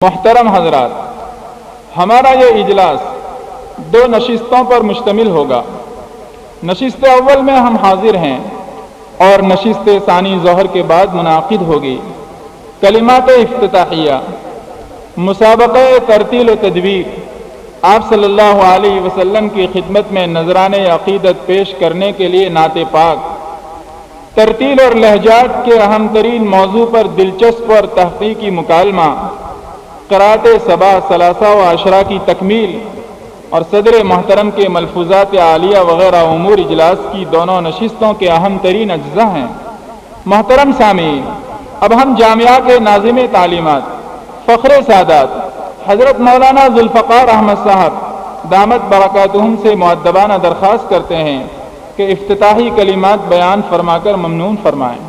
محترم حضرات، ہمارا یہ اجلاس دو نشستوں پر مشتمل ہوگا۔ نشست اول میں ہم حاضر ہیں اور نشست ثانی ظہر کے بعد منعقد ہوگی۔ کلمات افتتاحیہ، مسابقہ ترتیل و تدویر، آپ صلی اللہ علیہ وسلم کی خدمت میں نذران عقیدت پیش کرنے کے لیے نعت پاک، ترتیل اور لہجات کے اہم ترین موضوع پر دلچسپ اور تحقیقی مکالمہ، قرأت سبع ثلاثہ و عشرہ کی تکمیل اور صدر محترم کے ملفوظات عالیہ وغیرہ امور اجلاس کی دونوں نشستوں کے اہم ترین اجزاء ہیں۔ محترم سامعین، اب ہم جامعہ کے ناظم تعلیمات فخر سادات حضرت مولانا ذوالفقار احمد صاحب دامت برکاتہم سے مؤدبانہ درخواست کرتے ہیں کہ افتتاحی کلمات بیان فرما کر ممنون فرمائیں۔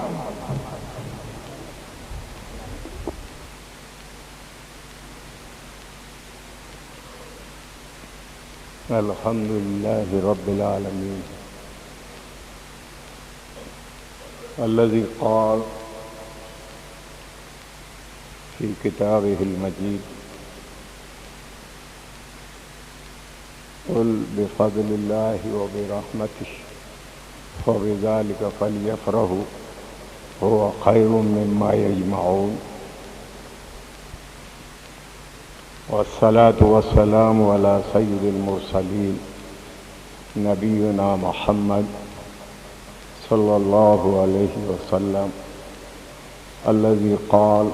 الحمد لله رب العالمين الذي قال في كتابه المجيد قل بفضل الله وبرحمته فبذلك فليفرحوا هو خير مما يجمعون والصلاة والسلام على سيد المرسلين نبينا محمد صلى الله عليه وسلم الذي قال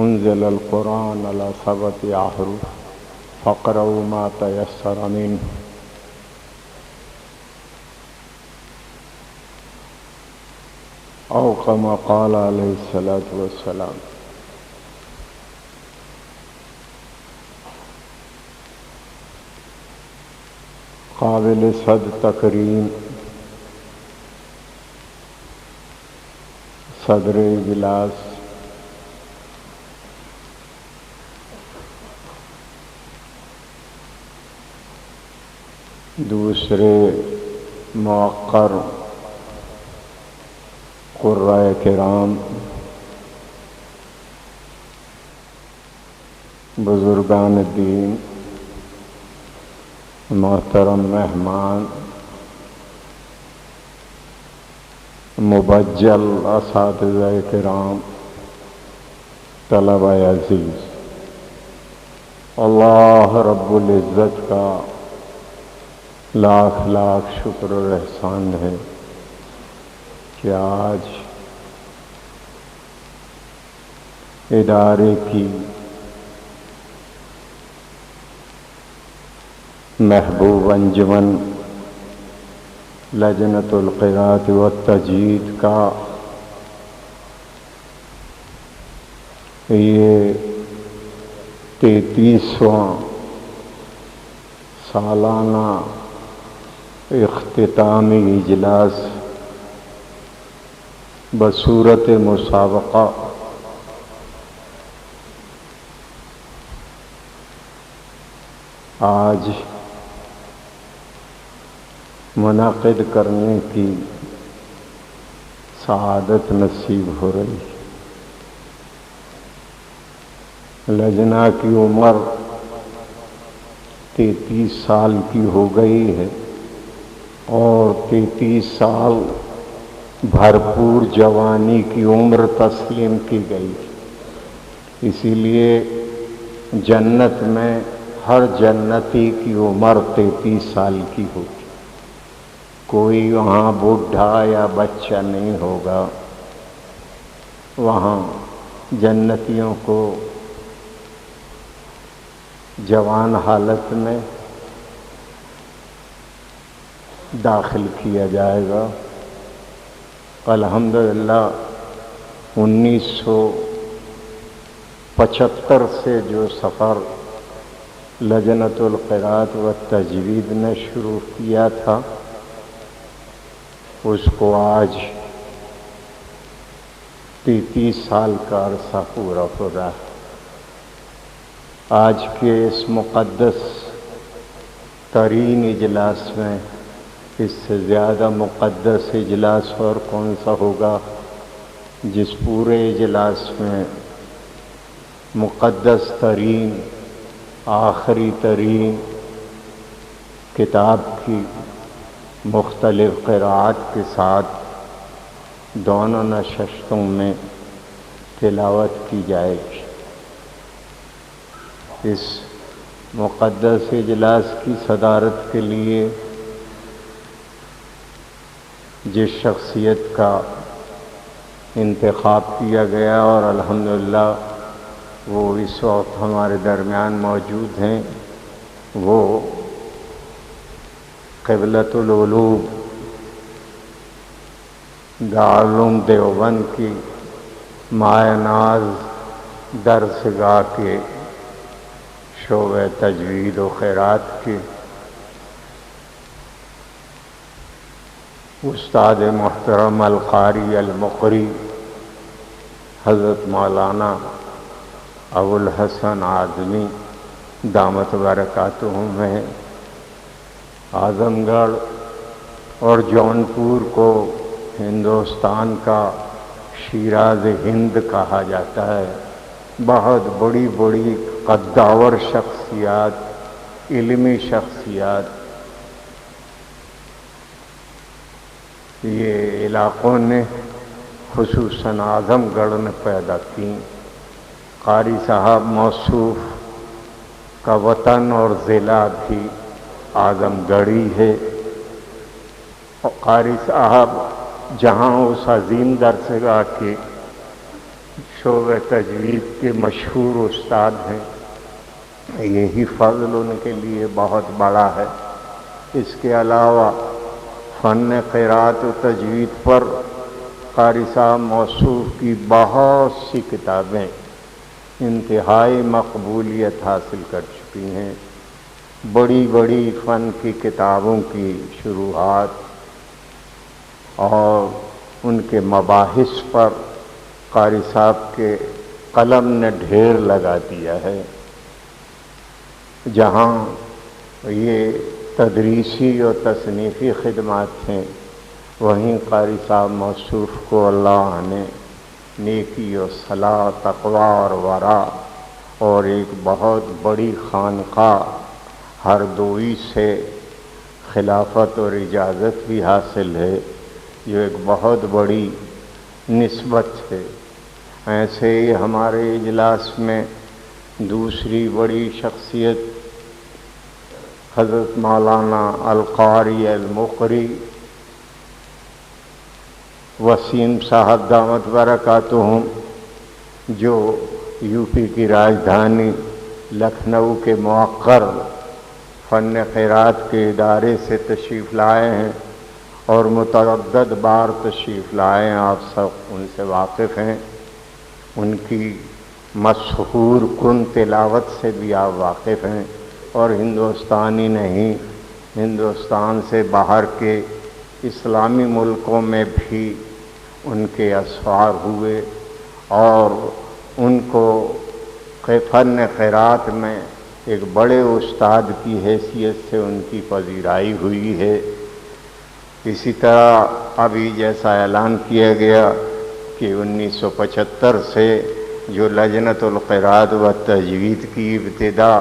انزل القرآن على 7 أحرف فاقرؤوا ما تيسر منه أو كما قال عليه الصلاة والسلام۔ قابل صد تکریم صدر اجلاس، دوسرے موقر قرائے کرام، بزرگان دین، محترم مہمان، مبجل اساتذہ کرام، طلبہ عزیز، اللہ رب العزت کا لاکھ لاکھ شکر و احسان ہے کہ آج ادارے کی محبوب انجمن لجنۃ القراءۃ والتجوید کا یہ 33واں سالانہ اختتامی اجلاس بصورت مسابقہ آج منعقد کرنے کی سعادت نصیب ہو رہی ہے۔ لجنہ کی عمر 33 سال کی ہو گئی ہے اور 33 سال بھرپور جوانی کی عمر تسلیم کی گئی، اسی لیے جنت میں ہر جنتی کی عمر 33 سال کی ہوگی، کوئی وہاں بوڑھا یا بچہ نہیں ہوگا۔ وہاں جنتیوں کو جوان حالت میں داخل کیا جائے گا۔ الحمدللہ 1975 سے جو سفر لجنۃ القراءۃ والتجوید نے شروع کیا تھا، اس کو آج 33 سال کا عرصہ پورا ہو رہا ہے۔ آج کے اس مقدس ترین اجلاس میں اس سے زیادہ مقدس اجلاس اور کون سا ہوگا جس پورے اجلاس میں مقدس ترین آخری ترین کتاب کی مختلف قراءات کے ساتھ دونوں نشستوں میں تلاوت کی جائے گی۔ اس مقدس اجلاس کی صدارت کے لیے جس شخصیت کا انتخاب کیا گیا اور الحمدللہ وہ اس وقت ہمارے درمیان موجود ہیں، وہ قبلۃ العلوم دارالعلوم دیوبند کی مایہ ناز درسگاہ کے شعبہ تجوید و خیرات کے استاد محترم القاری المقری حضرت مولانا ابو الحسن اعظمی دامت برکاتہم ہیں۔ اعظم گڑھ اور جونپور کو ہندوستان کا شیراز ہند کہا جاتا ہے۔ بہت بڑی بڑی قداور شخصیات، علمی شخصیات یہ علاقوں نے خصوصاً اعظم گڑھ نے پیدا کی۔ قاری صاحب موصوف کا وطن اور ضلع بھی اعظم گڑھی ہے۔ قاری صاحب جہاں اس عظیم درسگاہ کے شعبہ تجوید کے مشہور استاد ہیں، یہی فضل ان کے لیے بہت بڑا ہے۔ اس کے علاوہ فن قراءت و تجوید پر قاری صاحب موصوف کی بہت سی کتابیں انتہائی مقبولیت حاصل کر چکی ہیں۔ بڑی بڑی فن کی کتابوں کی شروحات اور ان کے مباحث پر قاری صاحب کے قلم نے ڈھیر لگا دیا ہے۔ جہاں یہ تدریسی اور تصنیفی خدمات ہیں، وہیں قاری صاحب موصوف کو اللہ نے نیکی و صلاح، تقویٰ اور ورع اور ایک بہت بڑی خانقاہ ہردوئی سے خلافت اور اجازت بھی حاصل ہے، جو ایک بہت بڑی نسبت ہے۔ ایسے ہی ہمارے اجلاس میں دوسری بڑی شخصیت حضرت مولانا القاری المقری وسیم صاحب دامت برکاتہم، جو یو پی کی راجدھانی لکھنؤ کے موقر فن قراءت کے ادارے سے تشریف لائے ہیں اور متعدد بار تشریف لائے ہیں۔ آپ سب ان سے واقف ہیں، ان کی مشہور کن تلاوت سے بھی آپ واقف ہیں، اور ہندوستانی نہیں، ہندوستان سے باہر کے اسلامی ملکوں میں بھی ان کے اسوار ہوئے اور ان کو فن قراءت میں ایک بڑے استاد کی حیثیت سے ان کی پذیرائی ہوئی ہے۔ اسی طرح ابھی جیسا اعلان کیا گیا کہ 1975 سے جو لجنۃ القراءت و تجوید کی ابتدا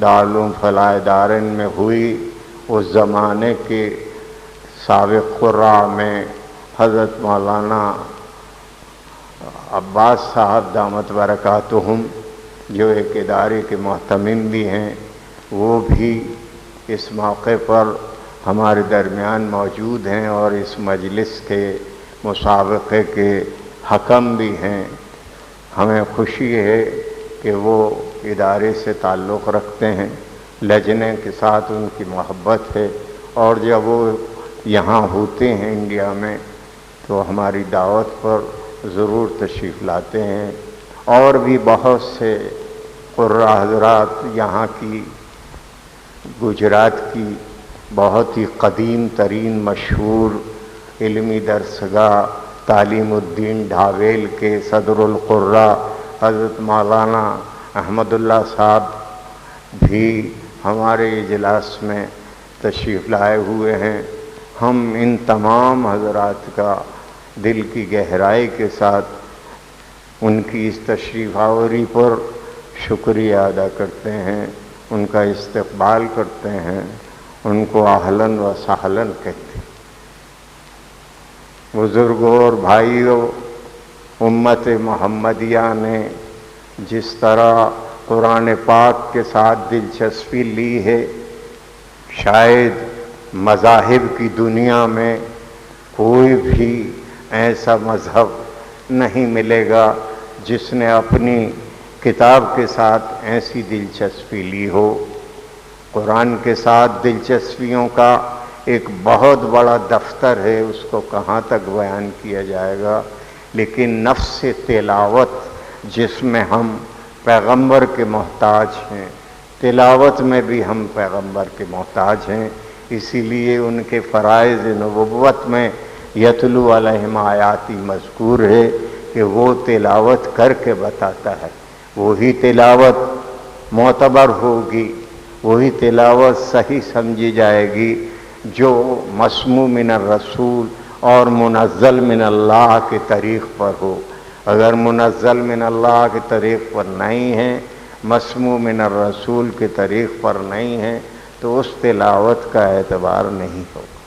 دارالعلوم فلاح دارین میں ہوئی، اس زمانے کے سابق قراء میں حضرت مولانا عباس صاحب دامت برکاتہم، جو ایک ادارے کے محتمم بھی ہیں، وہ بھی اس موقع پر ہمارے درمیان موجود ہیں اور اس مجلس کے مسابقے کے حکم بھی ہیں۔ ہمیں خوشی ہے کہ وہ ادارے سے تعلق رکھتے ہیں، لجنے کے ساتھ ان کی محبت ہے، اور جب وہ یہاں ہوتے ہیں انڈیا میں تو ہماری دعوت پر ضرور تشریف لاتے ہیں۔ اور بھی بہت سے قراء حضرات یہاں کی گجرات کی بہت ہی قدیم ترین مشہور علمی درسگاہ تعلیم الدین ڈھاویل کے صدر القراء حضرت مولانا احمد اللہ صاحب بھی ہمارے اجلاس میں تشریف لائے ہوئے ہیں۔ ہم ان تمام حضرات کا دل کی گہرائی کے ساتھ ان کی اس تشریف آوری پر شکریہ ادا کرتے ہیں، ان کا استقبال کرتے ہیں، ان کو اہلاً و سہلاً کہتے ہیں۔ بزرگوں اور بھائیوں، امت محمدیہ نے جس طرح قرآن پاک کے ساتھ دلچسپی لی ہے، شاید مذاہب کی دنیا میں کوئی بھی ایسا مذہب نہیں ملے گا جس نے اپنی کتاب کے ساتھ ایسی دلچسپی لی ہو۔ قرآن کے ساتھ دلچسپیوں کا ایک بہت بڑا دفتر ہے، اس کو کہاں تک بیان کیا جائے گا، لیکن نفس تلاوت جس میں ہم پیغمبر کے محتاج ہیں، تلاوت میں بھی ہم پیغمبر کے محتاج ہیں، اسی لیے ان کے فرائض نبوت میں یتلو علیہم آیاتی مذکور ہے کہ وہ تلاوت کر کے بتاتا ہے۔ وہی تلاوت معتبر ہوگی، وہی تلاوت صحیح سمجھی جائے گی جو مسموع من الرسول اور منزل من اللہ کے طریق پر ہو۔ اگر منزل من اللہ کے طریق پر نہیں ہے، مسموع من الرسول کے طریق پر نہیں ہے، تو اس تلاوت کا اعتبار نہیں ہوگا۔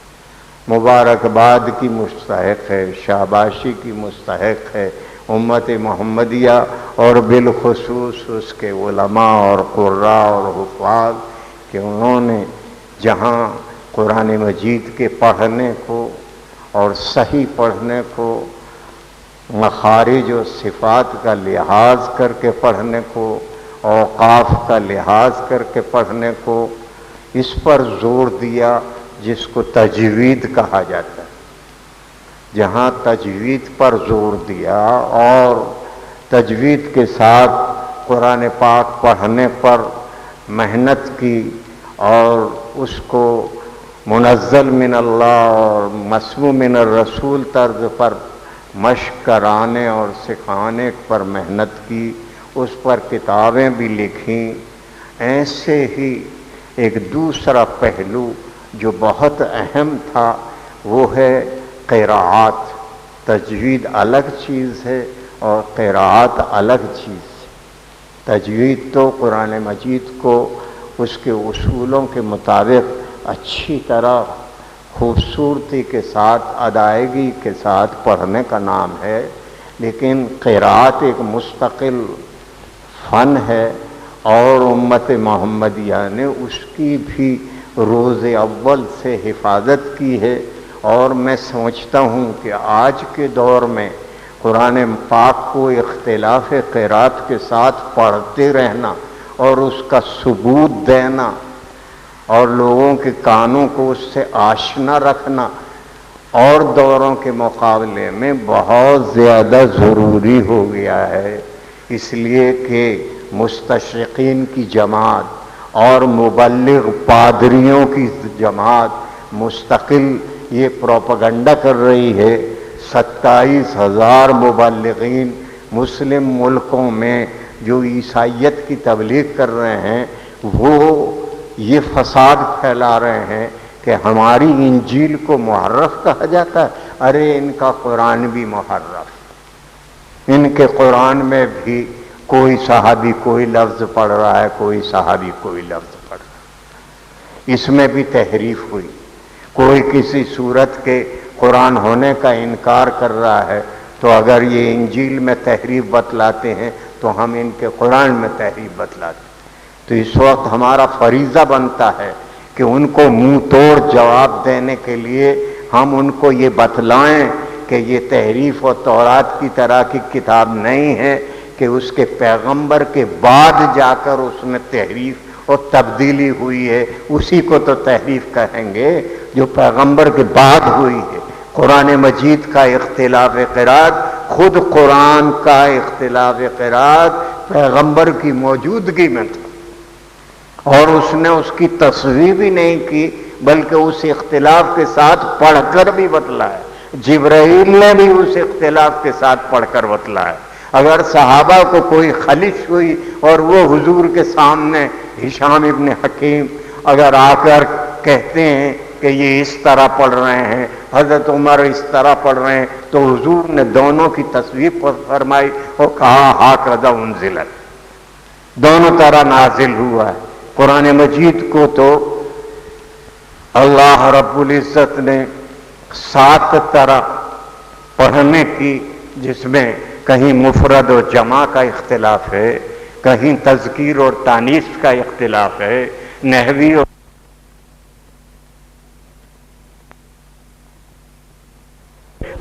مبارکباد کی مستحق ہے، شاباشی کی مستحق ہے امت محمدیہ، اور بالخصوص اس کے علماء اور قراء اور حفاظ کہ انہوں نے جہاں قرآن مجید کے پڑھنے کو اور صحیح پڑھنے کو، مخارج و صفات کا لحاظ کر کے پڑھنے کو، اوقاف کا لحاظ کر کے پڑھنے کو، اس پر زور دیا جس کو تجوید کہا جاتا ہے۔ جہاں تجوید پر زور دیا اور تجوید کے ساتھ قرآن پاک پڑھنے پر محنت کی اور اس کو منزل من اللہ اور مسموع من الرسول طرز پر مشق کرانے اور سکھانے پر محنت کی، اس پر کتابیں بھی لکھیں، ایسے ہی ایک دوسرا پہلو جو بہت اہم تھا وہ ہے قراءات۔ تجوید الگ چیز ہے اور قراءات الگ چیز ہے۔ تجوید تو قرآن مجید کو اس کے اصولوں کے مطابق اچھی طرح خوبصورتی کے ساتھ، ادائیگی کے ساتھ پڑھنے کا نام ہے، لیکن قراءت ایک مستقل فن ہے، اور امت محمدیہ نے اس کی بھی روز اول سے حفاظت کی ہے۔ اور میں سمجھتا ہوں کہ آج کے دور میں قرآن پاک کو اختلاف قراءت کے ساتھ پڑھتے رہنا اور اس کا ثبوت دینا اور لوگوں کے کانوں کو اس سے آشنا رکھنا اور دوروں کے مقابلے میں بہت زیادہ ضروری ہو گیا ہے، اس لیے کہ مستشرقین کی جماعت اور مبلغ پادریوں کی جماعت مستقل یہ پروپیگنڈا کر رہی ہے۔ 27,000 مبلغین مسلم ملکوں میں جو عیسائیت کی تبلیغ کر رہے ہیں، وہ یہ فساد پھیلا رہے ہیں کہ ہماری انجیل کو محرف کہا جاتا ہے۔ ارے ان کا قرآن بھی محرف، ان کے قرآن میں بھی کوئی صحابی کوئی لفظ پڑھ رہا ہے، کوئی صحابی کوئی لفظ پڑھ رہا ہے، اس میں بھی تحریف ہوئی۔ کوئی کسی صورت کے قرآن ہونے کا انکار کر رہا ہے، تو اگر یہ انجیل میں تحریف بتلاتے ہیں تو ہم ان کے قرآن میں تحریف بتلاتے ہیں۔ تو اس وقت ہمارا فریضہ بنتا ہے کہ ان کو منہ توڑ جواب دینے کے لیے ہم ان کو یہ بتلائیں کہ یہ تحریف و تورات کی طرح کی کتاب نہیں ہے کہ اس کے پیغمبر کے بعد جا کر اس میں تحریف اور تبدیلی ہوئی ہے، اسی کو تو تحریف کہیں گے جو پیغمبر کے بعد ہوئی ہے۔ قرآن مجید کا اختلاف قراءت، خود قرآن کا اختلاف قراءت پیغمبر کی موجودگی میں تھا، اور اس نے اس کی تصحیح بھی نہیں کی بلکہ اس اختلاف کے ساتھ پڑھ کر بھی بتلایا۔ جبرائیل نے بھی اس اختلاف کے ساتھ پڑھ کر بتلایا۔ اگر صحابہ کو کوئی خلش ہوئی اور وہ حضور کے سامنے ہشام ابن حکیم اگر آ کر کہتے ہیں کہ یہ اس طرح پڑھ رہے ہیں، حضرت عمر اس طرح پڑھ رہے ہیں، تو حضور نے دونوں کی تصویر فرمائی اور کہا ہاکذا انزلت، دونوں طرح نازل ہوا ہے۔ قرآن مجید کو تو اللہ رب العزت نے 7 طرح پڑھنے کی، جس میں کہیں مفرد اور جمع کا اختلاف ہے، کہیں تذکیر اور تانیث کا اختلاف ہے، نحوی اور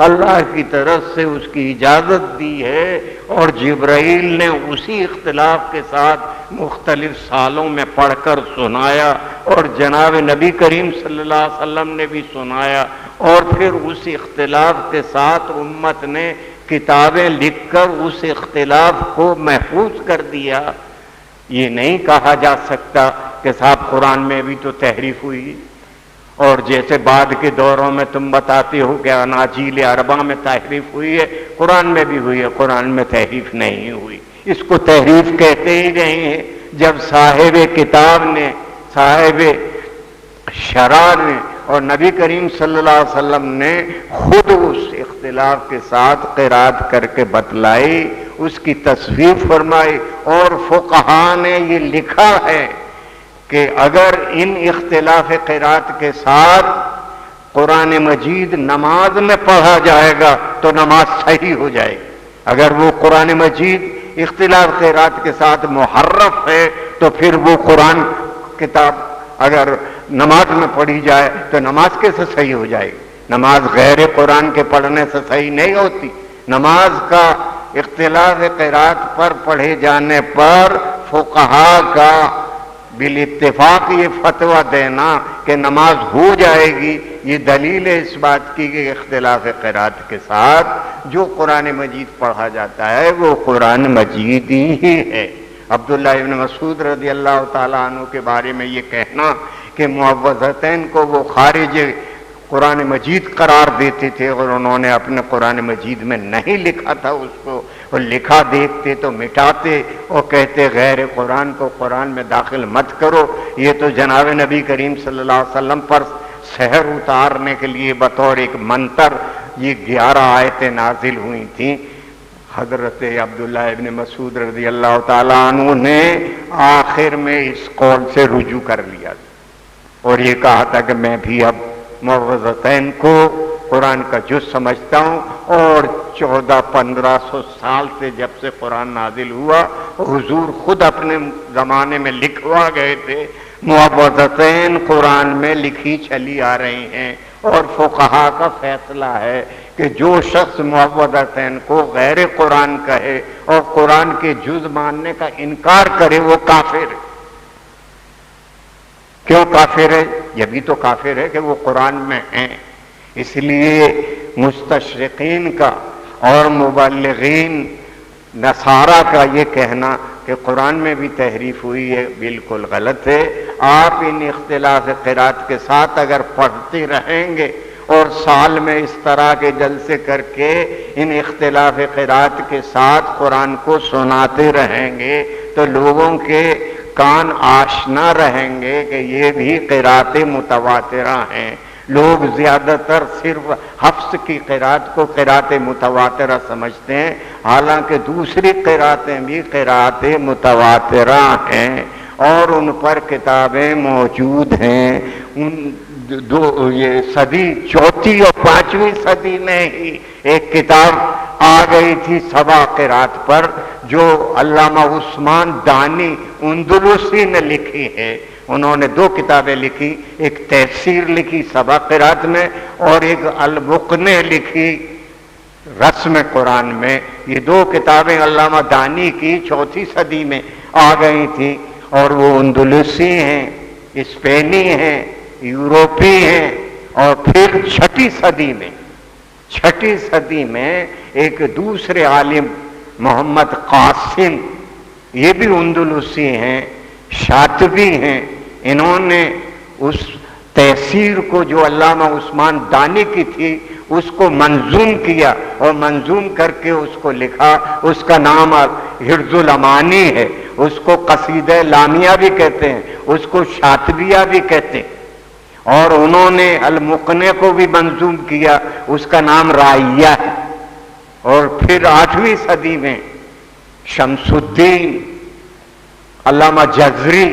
اللہ کی طرف سے اس کی اجازت دی ہے، اور جبرائیل نے اسی اختلاف کے ساتھ مختلف سالوں میں پڑھ کر سنایا، اور جناب نبی کریم صلی اللہ علیہ وسلم نے بھی سنایا، اور پھر اس اختلاف کے ساتھ امت نے کتابیں لکھ کر اس اختلاف کو محفوظ کر دیا۔ یہ نہیں کہا جا سکتا کہ صاحب قرآن میں بھی تو تحریف ہوئی، اور جیسے بعد کے دوروں میں تم بتاتے ہو کہ اناجیل اربعہ میں تحریف ہوئی ہے، قرآن میں بھی ہوئی ہے، قرآن میں تحریف نہیں ہوئی۔ اس کو تحریف کہتے ہی نہیں ہیں۔ جب صاحب کتاب نے، صاحب شرع نے اور نبی کریم صلی اللہ علیہ وسلم نے خود اس اختلاف کے ساتھ قرات کر کے بتلائی، اس کی تصویر فرمائی، اور فقہا نے یہ لکھا ہے کہ اگر ان اختلاف قرات کے ساتھ قرآن مجید نماز میں پڑھا جائے گا تو نماز صحیح ہو جائے گی۔ اگر وہ قرآن مجید اختلاف قرات کے ساتھ محرف ہے تو پھر وہ قرآن کتاب اگر نماز میں پڑھی جائے تو نماز کیسے صحیح ہو جائے گی؟ نماز غیر قرآن کے پڑھنے سے صحیح نہیں ہوتی۔ نماز کا اختلاف قرات پر پڑھے جانے پر فقہا کا بالاتفاق یہ فتویٰ دینا کہ نماز ہو جائے گی، یہ دلیل ہے اس بات کی کہ اختلاف قرات کے ساتھ جو قرآن مجید پڑھا جاتا ہے وہ قرآن مجید ہی ہے۔ عبداللہ ابن مسعود رضی اللہ تعالیٰ عنہ کے بارے میں یہ کہنا کہ معوذتین کو وہ خارج قرآن مجید قرار دیتے تھے، اور انہوں نے اپنے قرآن مجید میں نہیں لکھا تھا اس کو، اور لکھا دیکھتے تو مٹاتے اور کہتے غیر قرآن کو قرآن میں داخل مت کرو۔ یہ تو جناب نبی کریم صلی اللہ علیہ وسلم پر سحر اتارنے کے لیے بطور ایک منتر یہ 11 آیتیں نازل ہوئی تھیں۔ حضرت عبداللہ ابن مسعود رضی اللہ تعالیٰ عنہ نے آخر میں اس قول سے رجوع کر لیا اور یہ کہا تھا کہ میں بھی اب معوذتین کو قرآن کا جز سمجھتا ہوں، اور 1400-1500 سال سے جب سے قرآن نازل ہوا، حضور خود اپنے زمانے میں لکھوا گئے تھے، معوذتین قرآن میں لکھی چلی آ رہی ہیں، اور فقہا کا فیصلہ ہے کہ جو شخص معوذتین کو غیر قرآن کہے اور قرآن کے جز ماننے کا انکار کرے وہ کافر ہے۔ کیوں کافر ہے؟ یہ بھی تو کافر ہے کہ وہ قرآن میں ہیں۔ اس لیے مستشرقین کا اور مبلغین نصارہ کا یہ کہنا کہ قرآن میں بھی تحریف ہوئی ہے بالکل غلط ہے۔ آپ ان اختلاف قرات کے ساتھ اگر پڑھتے رہیں گے اور سال میں اس طرح کے جلسے کر کے ان اختلاف قرات کے ساتھ قرآن کو سناتے رہیں گے تو لوگوں کے کان آشنا رہیں گے کہ یہ بھی قرات متواترہ ہیں۔ لوگ زیادہ تر صرف حفص کی قرات کو قرات متواترہ سمجھتے ہیں، حالانکہ دوسری قراتیں بھی قرات متواترہ ہیں اور ان پر کتابیں موجود ہیں۔ ان یہ صدی 4 اور 5ویں صدی میں ہی ایک کتاب آ گئی تھی 7 قرات پر جو علامہ عثمان دانی اندلسی نے لکھی ہے۔ انہوں نے 2 کتابیں لکھی، ایک تفسیر لکھی 7 قرات میں اور ایک المقنع لکھی رسم قرآن میں۔ یہ 2 کتابیں علامہ دانی کی 4 صدی میں آ گئی تھی، اور وہ اندلسی ہیں، اسپینی ہیں، یورپی ہیں، اور پھر 6 صدی میں ایک دوسرے عالم محمد قاسم، یہ بھی اندلسی ہیں، شاطبی ہیں، انہوں نے اس تفسیر کو جو علامہ عثمان دانی کی تھی اس کو منظوم کیا اور منظوم کر کے اس کو لکھا۔ اس کا نام حرز الامانی ہے، اس کو قصیدہ لامیہ بھی کہتے ہیں، اس کو شاطبیہ بھی کہتے ہیں، اور انہوں نے المقنے کو بھی منظوم کیا، اس کا نام رائیہ ہے۔ اور پھر 8ویں صدی میں شمس الدین علامہ جزری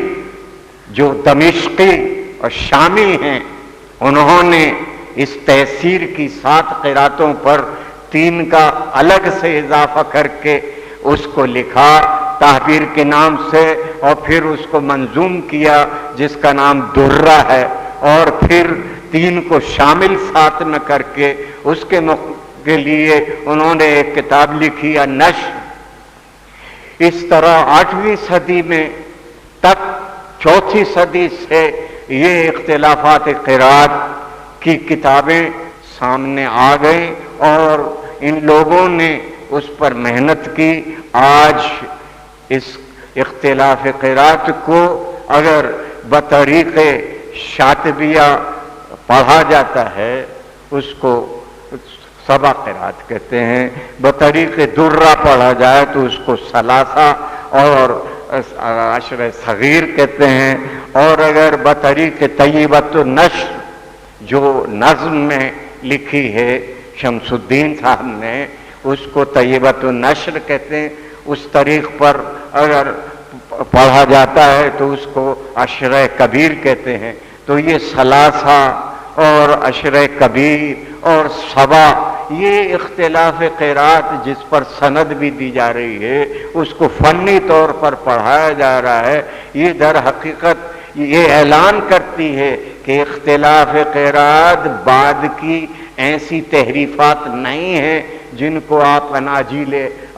جو دمشقی اور شامی ہیں، انہوں نے اس تحسیر کی 7 قراتوں پر 3 کا الگ سے اضافہ کر کے اس کو لکھا تحبیر کے نام سے، اور پھر اس کو منظوم کیا جس کا نام درہ ہے، اور پھر 3 کو شامل ساتھ میں کر کے اس کے لیے انہوں نے ایک کتاب لکھی النشر۔ اس طرح 8ویں صدی میں تک 4تھی صدی سے یہ اختلافات قرات کی کتابیں سامنے آ گئیں اور ان لوگوں نے اس پر محنت کی۔ آج اس اختلاف قرات کو اگر بطریق شاطبیہ پڑھا جاتا ہے، اس کو 7 قرات کہتے ہیں، بطریق درہ پڑھا جائے تو اس کو ثلاثہ اور عشر صغیر کہتے ہیں، اور اگر بطریق طیبۃ النشر جو نظم میں لکھی ہے شمس الدین صاحب نے، اس کو طیبۃ النشر کہتے ہیں۔ اس طریق پر اگر پڑھا جاتا ہے تو اس کو عشر کبیر کہتے ہیں۔ تو یہ ثلاثہ اور عشر کبیر اور 7 یہ اختلاف قرات جس پر سند بھی دی جا رہی ہے، اس کو فنی طور پر پڑھایا جا رہا ہے، یہ در حقیقت یہ اعلان کرتی ہے کہ اختلاف قرات بعد کی ایسی تحریفات نہیں ہیں جن کو آپ اناجیل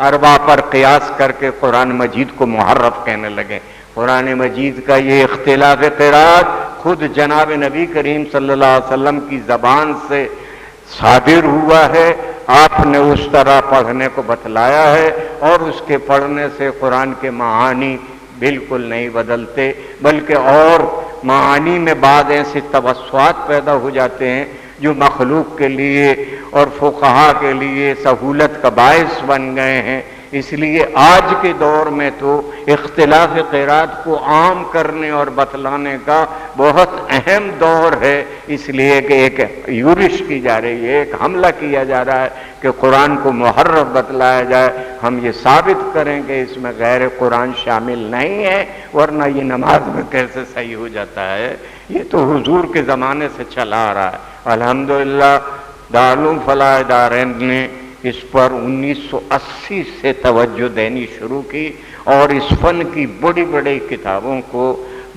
اربع پر قیاس کر کے قرآن مجید کو محرف کہنے لگے۔ قرآن مجید کا یہ اختلاف قرات خود جناب نبی کریم صلی اللہ علیہ وسلم کی زبان سے صادر ہوا ہے، آپ نے اس طرح پڑھنے کو بتلایا ہے، اور اس کے پڑھنے سے قرآن کے معانی بالکل نہیں بدلتے، بلکہ اور معانی میں بعض ایسے توسعات پیدا ہو جاتے ہیں جو مخلوق کے لیے اور فقہا کے لیے سہولت کا باعث بن گئے ہیں۔ اس لیے آج کے دور میں تو اختلاف قرات کو عام کرنے اور بتلانے کا بہت اہم دور ہے، اس لیے کہ ایک یورش کی جا رہی ہے، ایک حملہ کیا جا رہا ہے کہ قرآن کو محرف بتلایا جائے۔ ہم یہ ثابت کریں کہ اس میں غیر قرآن شامل نہیں ہے، ورنہ یہ نماز میں کیسے صحیح ہو جاتا ہے؟ یہ تو حضور کے زمانے سے چلا آ رہا ہے۔ الحمدللہ دارالعلوم فلاح دارین نے اس پر 1980 سے توجہ دینی شروع کی، اور اس فن کی بڑی بڑی کتابوں کو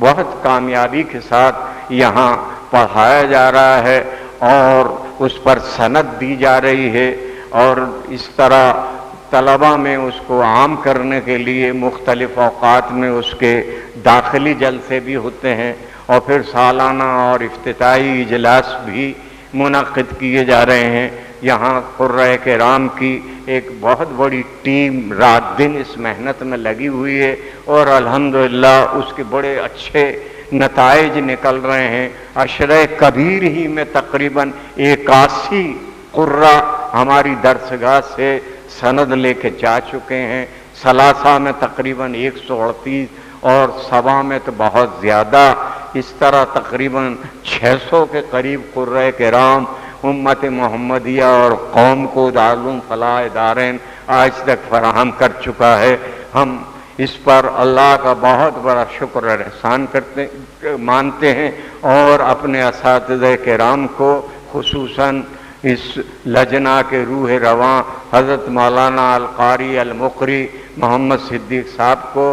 بہت کامیابی کے ساتھ یہاں پڑھایا جا رہا ہے اور اس پر سند دی جا رہی ہے، اور اس طرح طلباء میں اس کو عام کرنے کے لیے مختلف اوقات میں اس کے داخلی جلسے بھی ہوتے ہیں، اور پھر سالانہ اور افتتاحی اجلاس بھی منعقد کیے جا رہے ہیں۔ یہاں قرۂ کرام کی ایک بہت بڑی ٹیم رات دن اس محنت میں لگی ہوئی ہے، اور الحمدللہ اس کے بڑے اچھے نتائج نکل رہے ہیں۔ عشرہ کبیر ہی میں تقریباً 81 قرہ ہماری درسگاہ سے سند لے کے جا چکے ہیں، ثلاثہ میں تقریباً 138 اور 7 میں تو بہت زیادہ، اس طرح تقریباً 600 کے قریب قرۂ کرام امت محمدیہ اور قوم کو دارالعلوم فلاح دارین آج تک فراہم کر چکا ہے۔ ہم اس پر اللہ کا بہت بڑا شکر اور احسان مانتے ہیں، اور اپنے اساتذہ کرام کو خصوصاً اس لجنہ کے روح رواں حضرت مولانا القاری المقری محمد صدیق صاحب کو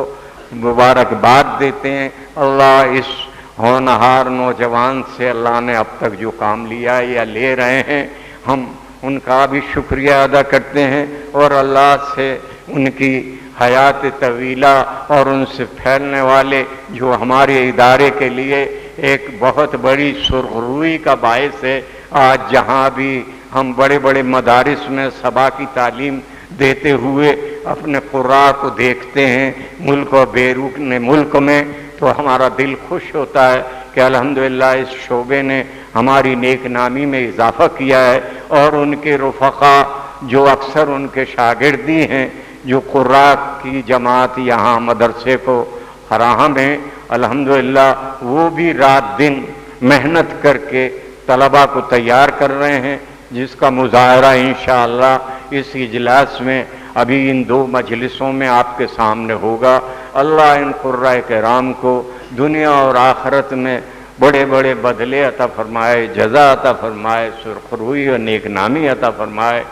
مبارکباد دیتے ہیں۔ اللہ اس ہونہار نوجوان سے اللہ نے اب تک جو کام لیا یا لے رہے ہیں، ہم ان کا بھی شکریہ ادا کرتے ہیں، اور اللہ سے ان کی حیات طویلہ اور ان سے پھیلنے والے جو ہمارے ادارے کے لیے ایک بہت بڑی سرخروئی کا باعث ہے۔ آج جہاں بھی ہم بڑے بڑے مدارس میں سبا کی تعلیم دیتے ہوئے اپنے قراء کو دیکھتے ہیں ملک اور بیرون ملک میں، تو ہمارا دل خوش ہوتا ہے کہ الحمدللہ اس شعبے نے ہماری نیک نامی میں اضافہ کیا ہے، اور ان کے رفقا جو اکثر ان کے شاگردی ہیں، جو قراء کی جماعت یہاں مدرسے کو فراہم ہیں، الحمدللہ وہ بھی رات دن محنت کر کے طلباء کو تیار کر رہے ہیں، جس کا مظاہرہ انشاءاللہ اس اجلاس میں ابھی ان 2 مجلسوں میں آپ کے سامنے ہوگا۔ اللہ ان قرۂ کرام کو دنیا اور آخرت میں بڑے بڑے بدلے عطا فرمائے، جزا عطا فرمائے، سرخروئی اور نیک نامی عطا فرمائے۔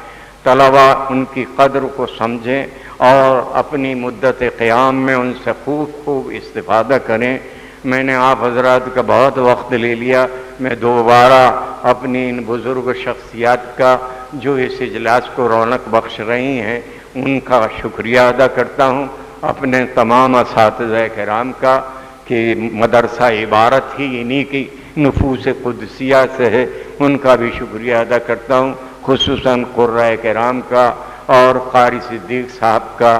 طلباء ان کی قدر کو سمجھیں اور اپنی مدت قیام میں ان سے خوب استفادہ کریں۔ میں نے آپ حضرات کا بہت وقت لے لیا، میں دوبارہ اپنی ان بزرگ شخصیات کا جو اس اجلاس کو رونق بخش رہی ہیں ان کا شکریہ ادا کرتا ہوں، اپنے تمام اساتذہ کرام کا کہ مدرسہ عبارت ہی انہی کی نفوس قدسیہ سے ہے، ان کا بھی شکریہ ادا کرتا ہوں، خصوصاً قرۂ کرام کا اور قاری صدیق صاحب کا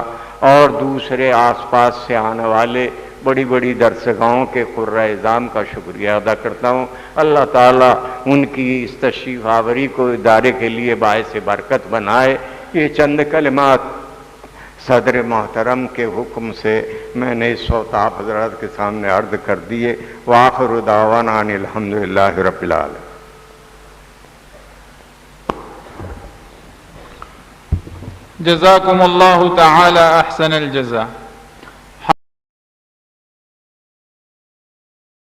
اور دوسرے آس پاس سے آنے والے بڑی بڑی درسگاہوں کے قرۂ اعظام کا شکریہ ادا کرتا ہوں۔ اللہ تعالیٰ ان کی اس تشریف آوری کو ادارے کے لیے باعث برکت بنائے۔ یہ چند کلمات صدر محترم کے حکم سے میں نے اس وقت آپ حضرات کے سامنے عرض کر دیے۔ وآخر دعوانا ان الحمدللہ رب العالمین۔ جزاکم اللہ تعالی احسن الجزا۔